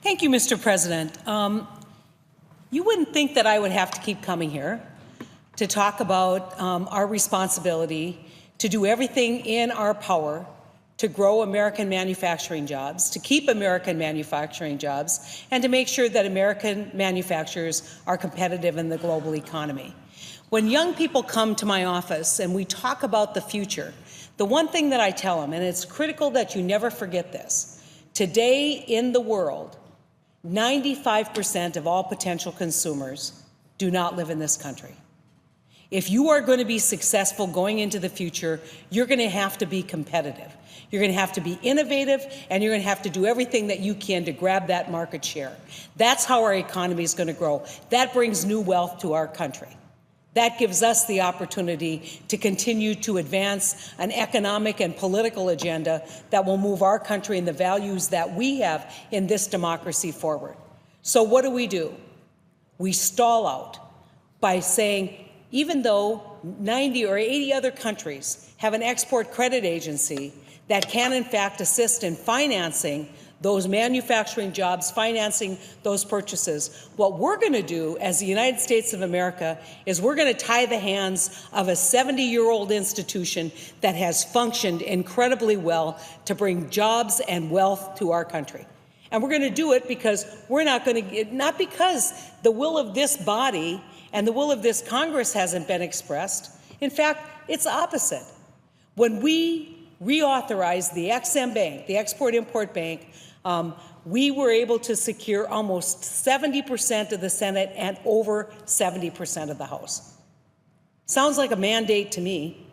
Thank you, Mr. President. You wouldn't think that I would have to keep coming here to talk about our responsibility to do everything in our power to grow American manufacturing jobs, to keep American manufacturing jobs, and to make sure that American manufacturers are competitive in the global economy. When young people come to my office and we talk about the future, the one thing that I tell them, and it's critical that you never forget this, today in the world, 95% of all potential consumers do not live in this country. If you are going to be successful going into the future, you're going to have to be competitive. You're going to have to be innovative, and you're going to have to do everything that you can to grab that market share. That's how our economy is going to grow. That brings new wealth to our country. That gives us the opportunity to continue to advance an economic and political agenda that will move our country and the values that we have in this democracy forward. So what do? We stall out by saying, even though 90 or 80 other countries have an export credit agency that can in fact assist in financing those manufacturing jobs, financing those purchases, what we're going to do as the United States of America is we're going to tie the hands of a 70-year-old institution that has functioned incredibly well to bring jobs and wealth to our country. And we're going to do it because we're not because the will of this body and the will of this Congress hasn't been expressed. In fact, it's opposite. When we reauthorized the EXIM Bank, the Export-Import Bank, we were able to secure almost 70% of the Senate and over 70% of the House. Sounds like a mandate to me.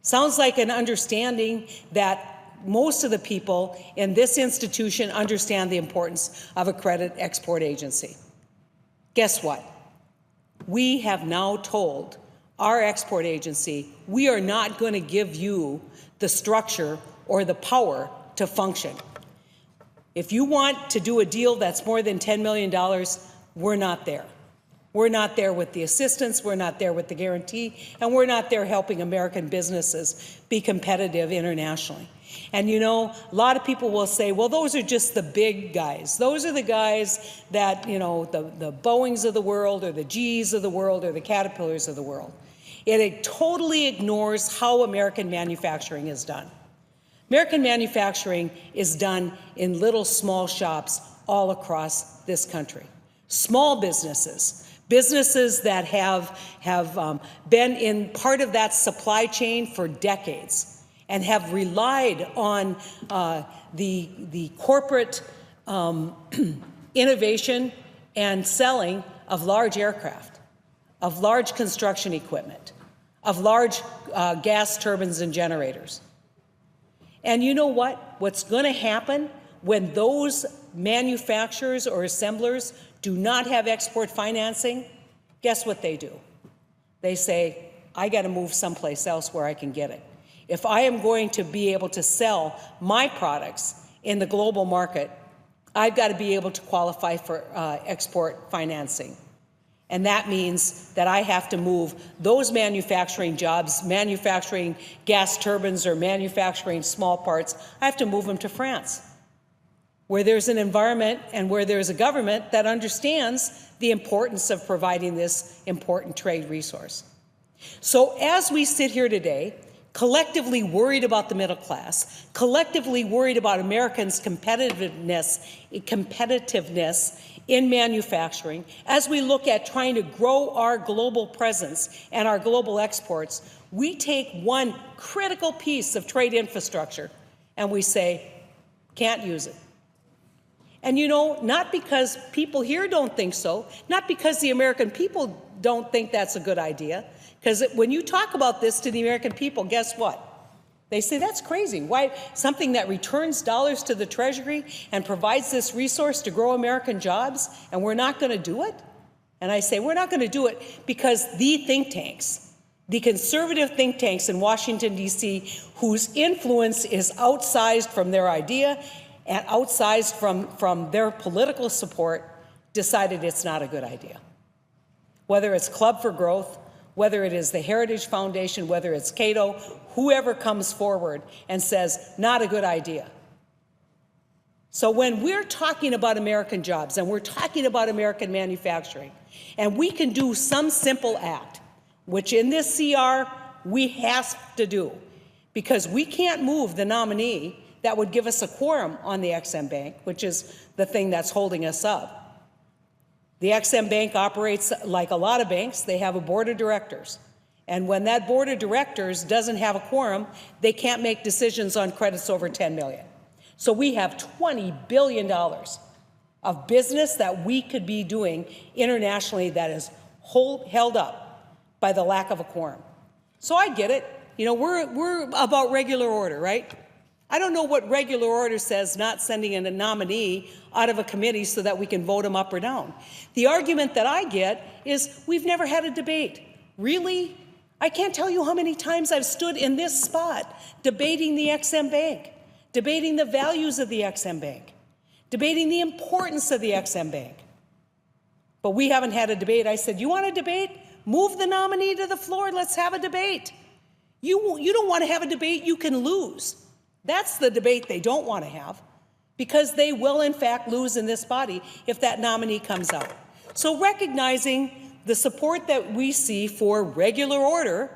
Sounds like an understanding that most of the people in this institution understand the importance of a credit export agency. Guess what? We have now told our export agency, we are not going to give you the structure or the power to function. If you want to do a deal that's more than $10 million, we're not there. We're not there with the assistance, we're not there with the guarantee, and we're not there helping American businesses be competitive internationally. And you know, a lot of people will say, well, those are just the big guys. Those are the guys that, you know, the Boeings of the world or the Gs of the world or the Caterpillars of the world. It totally ignores how American manufacturing is done. American manufacturing is done in little small shops all across this country. Small businesses, businesses that have been in part of that supply chain for decades and have relied on the corporate innovation and selling of large aircraft, of large construction equipment, of large gas turbines and generators. And you know what? What's going to happen when those manufacturers or assemblers do not have export financing? Guess what they do? They say, I got to move someplace else where I can get it. If I am going to be able to sell my products in the global market, I've got to be able to qualify for export financing. And that means that I have to move those manufacturing jobs, manufacturing gas turbines or manufacturing small parts, I have to move them to France, where there's an environment and where there's a government that understands the importance of providing this important trade resource. So as we sit here today, collectively worried about the middle class, collectively worried about Americans' competitiveness in manufacturing, as we look at trying to grow our global presence and our global exports, we take one critical piece of trade infrastructure and we say, can't use it. And you know, not because people here don't think so, not because the American people don't think that's a good idea, because when you talk about this to the American people, guess what? They say, that's crazy. Why something that returns dollars to the Treasury and provides this resource to grow American jobs, and we're not going to do it? And I say, we're not going to do it because the think tanks, the conservative think tanks in Washington, D.C., whose influence is outsized from their idea and outsized from their political support, decided it's not a good idea. Whether it's Club for Growth, whether it is the Heritage Foundation, whether it's Cato, whoever comes forward and says, not a good idea. So when we're talking about American jobs and we're talking about American manufacturing, and we can do some simple act, which in this CR we have to do, because we can't move the nominee that would give us a quorum on the Ex-Im Bank, which is the thing that's holding us up. The Ex-Im Bank operates like a lot of banks. They have a board of directors. And when that board of directors doesn't have a quorum, they can't make decisions on credits over $10 million. So we have $20 billion of business that we could be doing internationally that is held up by the lack of a quorum. So I get it. You know, we're about regular order, right? I don't know what regular order says not sending in a nominee out of a committee so that we can vote them up or down. The argument that I get is we've never had a debate. Really? I can't tell you how many times I've stood in this spot debating the Ex-Im Bank, debating the values of the Ex-Im Bank, debating the importance of the Ex-Im Bank. But we haven't had a debate. I said, you want a debate? Move the nominee to the floor. Let's have a debate. You don't want to have a debate, you can lose. That's the debate they don't want to have, because they will, in fact, lose in this body if that nominee comes out. So recognizing the support that we see for regular order,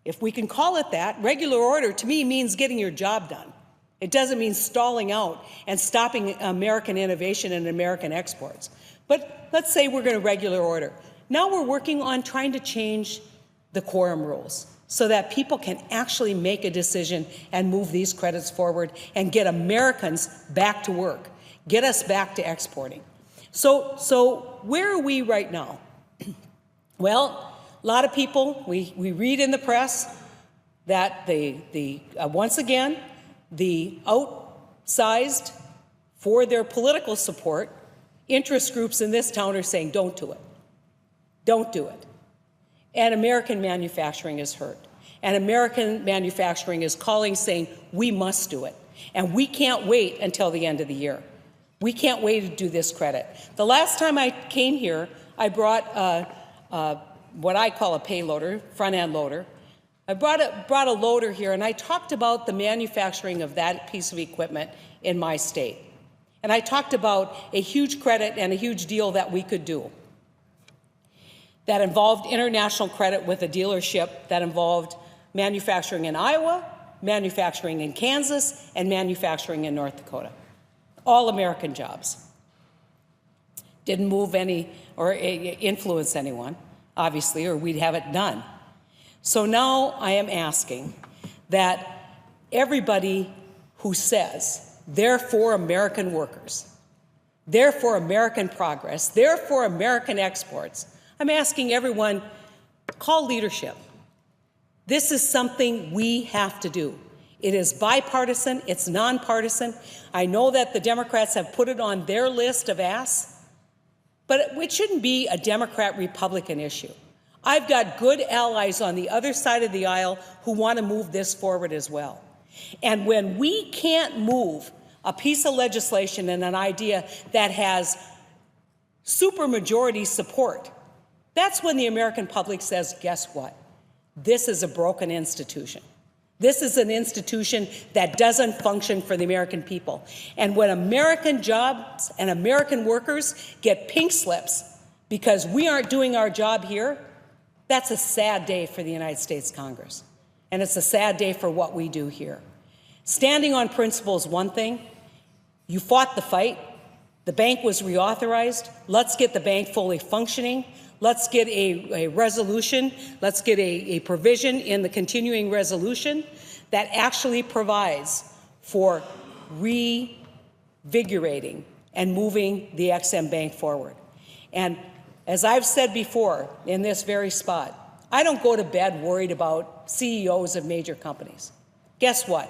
if we can call it that, regular order to me means getting your job done. It doesn't mean stalling out and stopping American innovation and American exports. But let's say we're going to regular order. Now we're working on trying to change the quorum rules so that people can actually make a decision and move these credits forward and get Americans back to work, get us back to exporting. So where are we right now? Well, a lot of people, we read in the press that once again, the outsized, for their political support, interest groups in this town are saying, don't do it. Don't do it. And American manufacturing is hurt. And American manufacturing is calling, saying, we must do it. And we can't wait until the end of the year. We can't wait to do this credit. The last time I came here, I brought what I call a payloader, front-end loader. I brought a loader here, and I talked about the manufacturing of that piece of equipment in my state. And I talked about a huge credit and a huge deal that we could do that involved international credit with a dealership that involved manufacturing in Iowa, manufacturing in Kansas, and manufacturing in North Dakota. All American jobs. Didn't move any or influence anyone, obviously, or we'd have it done. So now I am asking that everybody who says, they're for American workers, they're for American progress, they're for American exports, I'm asking everyone, call leadership. This is something we have to do. It is bipartisan, it's nonpartisan. I know that the Democrats have put it on their list of asks, but it shouldn't be a Democrat-Republican issue. I've got good allies on the other side of the aisle who want to move this forward as well. And when we can't move a piece of legislation and an idea that has supermajority support, that's when the American public says, guess what? This is a broken institution. This is an institution that doesn't function for the American people. And when American jobs and American workers get pink slips because we aren't doing our job here, that's a sad day for the United States Congress. And it's a sad day for what we do here. Standing on principle is one thing. You fought the fight. The bank was reauthorized. Let's get the bank fully functioning. Let's get a resolution. Let's get a provision in the continuing resolution that actually provides for revigorating and moving the Ex-Im Bank forward. And as I've said before in this very spot, I don't go to bed worried about CEOs of major companies. Guess what?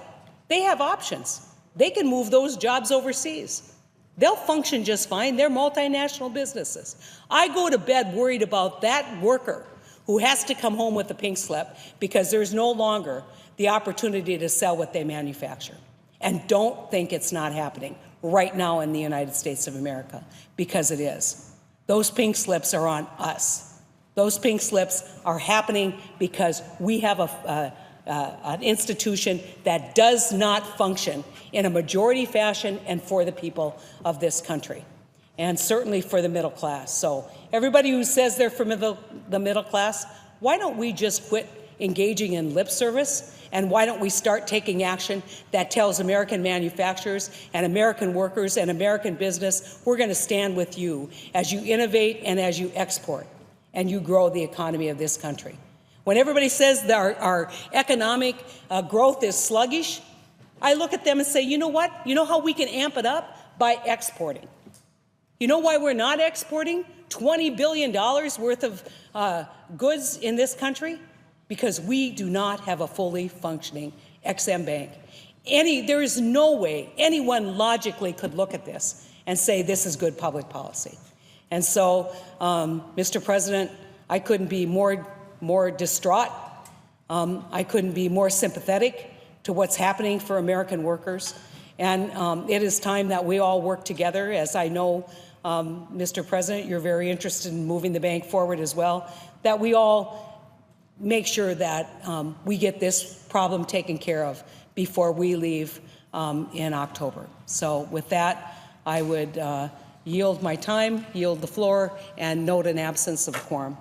They have options. They can move those jobs overseas. They'll function just fine. They're multinational businesses. I go to bed worried about that worker who has to come home with a pink slip because there's no longer the opportunity to sell what they manufacture. And don't think it's not happening right now in the United States of America, because it is. Those pink slips are on us. Those pink slips are happening because we have an institution that does not function in a majority fashion and for the people of this country, and certainly for the middle class. So everybody who says they're for the middle class, why don't we just quit engaging in lip service, and why don't we start taking action that tells American manufacturers and American workers and American business, we're going to stand with you as you innovate and as you export and you grow the economy of this country. When everybody says that our economic growth is sluggish, I look at them and say, you know what? You know how we can amp it up? By exporting. You know why we're not exporting $20 billion worth of goods in this country? Because we do not have a fully functioning EXIM Bank. There is no way anyone logically could look at this and say this is good public policy. And so, Mr. President, I couldn't be more distraught. I couldn't be more sympathetic to what's happening for American workers. And it is time that we all work together, as I know, Mr. President, you're very interested in moving the bank forward as well, that we all make sure that we get this problem taken care of before we leave in October. So with that, I would yield my time, yield the floor, and note an absence of quorum.